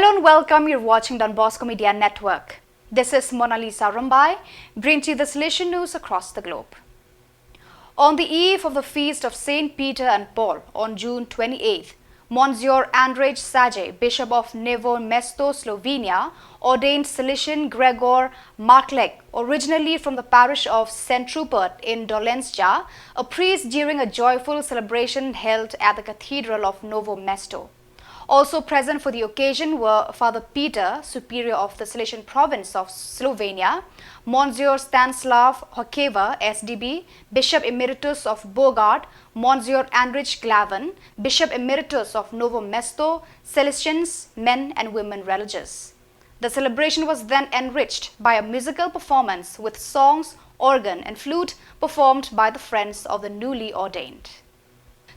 Hello and welcome, you're watching Donbosco Media Network. This is Mona Lisa Rumbai, bringing to you the Salesian news across the globe. On the eve of the feast of Saint Peter and Paul on June 28th, Monsignor Andrej Sage, Bishop of Novo Mesto, Slovenia, ordained Salesian Gregor Marklek, originally from the parish of St. Rupert in Dolenska, a priest during a joyful celebration held at the Cathedral of Novo Mesto. Also present for the occasion were Father Peter, Superior of the Salesian Province of Slovenia, Monsignor Stanislav Hokeva, SDB, Bishop Emeritus of Bogart, Monsignor Andrej Glavan, Bishop Emeritus of Novo Mesto, Salesians, men and women religious. The celebration was then enriched by a musical performance with songs, organ and flute performed by the friends of the newly ordained.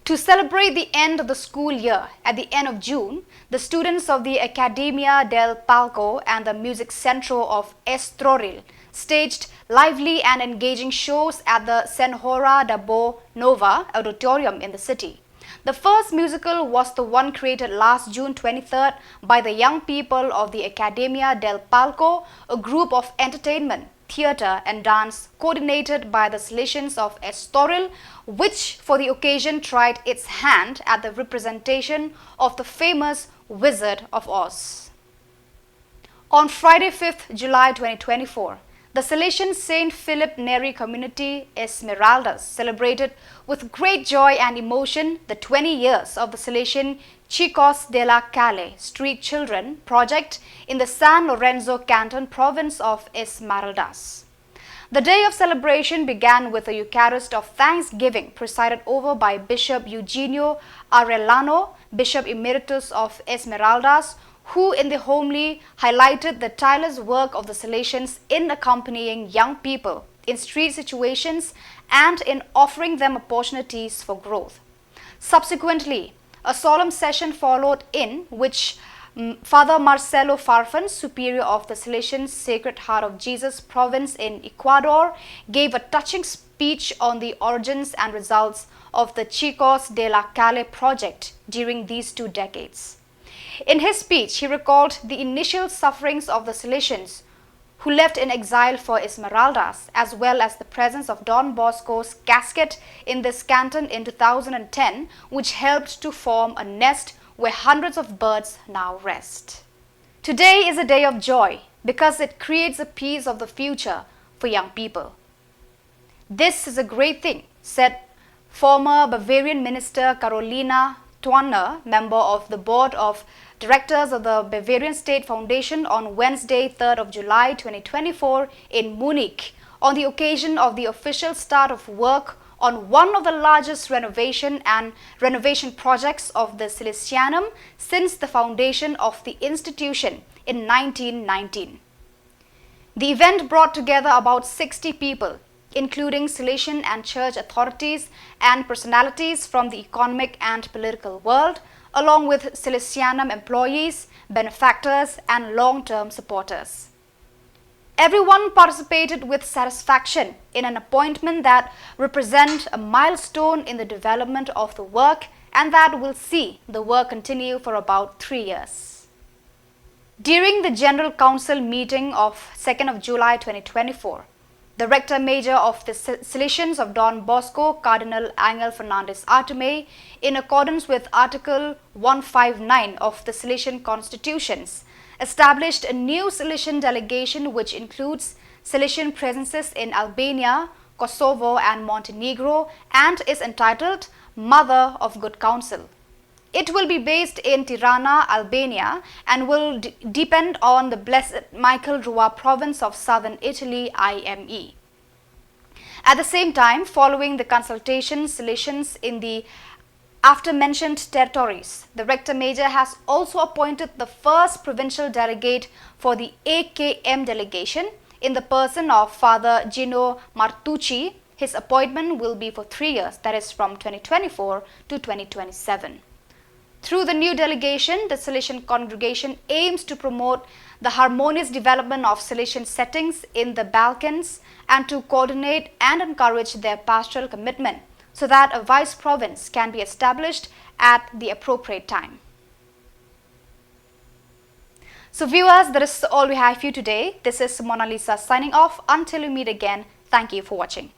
To celebrate the end of the school year at the end of June, the students of the Academia del Palco and the Music Centro of Estoril staged lively and engaging shows at the Senhora da Boa Nova Auditorium in the city. The first musical was the one created last June 23rd by the young people of the Academia del Palco, a group of entertainment, theatre and dance coordinated by the Salesians of Estoril, which for the occasion tried its hand at the representation of the famous Wizard of Oz. On Friday 5th July 2024, the Salesian St. Philip Neri community Esmeraldas celebrated with great joy and emotion the 20 years of the Salesian Chicos de la Calle Street Children project in the San Lorenzo Canton province of Esmeraldas. The day of celebration began with a Eucharist of Thanksgiving presided over by Bishop Eugenio Arellano, Bishop Emeritus of Esmeraldas, who in the homily highlighted the tireless work of the Salesians in accompanying young people in street situations and in offering them opportunities for growth. Subsequently, a solemn session followed in which Father Marcelo Farfan, Superior of the Salesian Sacred Heart of Jesus province in Ecuador, gave a touching speech on the origins and results of the Chicos de la Calle project during these 2 decades. In his speech, he recalled the initial sufferings of the Salesians who left in exile for Esmeraldas, as well as the presence of Don Bosco's casket in this canton in 2010, which helped to form a nest where hundreds of birds now rest. Today is a day of joy because it creates a piece of the future for young people. This is a great thing, said former Bavarian Minister Carolina Twanner, member of the Board of Directors of the Bavarian State Foundation, on Wednesday, 3rd of July 2024 in Munich, on the occasion of the official start of work on one of the largest renovation projects of the Salesianum since the foundation of the institution in 1919. The event brought together about 60 people, including Salesian and church authorities and personalities from the economic and political world, along with Salesianum employees, benefactors and long-term supporters. Everyone participated with satisfaction in an appointment that represents a milestone in the development of the work and that will see the work continue for about 3 years. During the General Council meeting of 2nd of July 2024, the Rector Major of the Salesians of Don Bosco, Cardinal Angel Fernandez Artime, in accordance with Article 159 of the Salesian Constitutions, established a new Salesian delegation which includes Salesian presences in Albania, Kosovo and Montenegro and is entitled Mother of Good Counsel. It will be based in Tirana, Albania and will depend on the Blessed Michael Rua province of southern Italy, IME. At the same time, following the consultation Salesians in the after-mentioned territories, the Rector Major has also appointed the first provincial delegate for the AKM delegation in the person of Father Gino Martucci. His appointment will be for 3 years, that is from 2024 to 2027. Through the new delegation, the Salesian congregation aims to promote the harmonious development of Salesian settings in the Balkans and to coordinate and encourage their pastoral commitment so that a vice province can be established at the appropriate time. So viewers, that is all we have for you today. This is Mona Lisa signing off. Until we meet again, thank you for watching.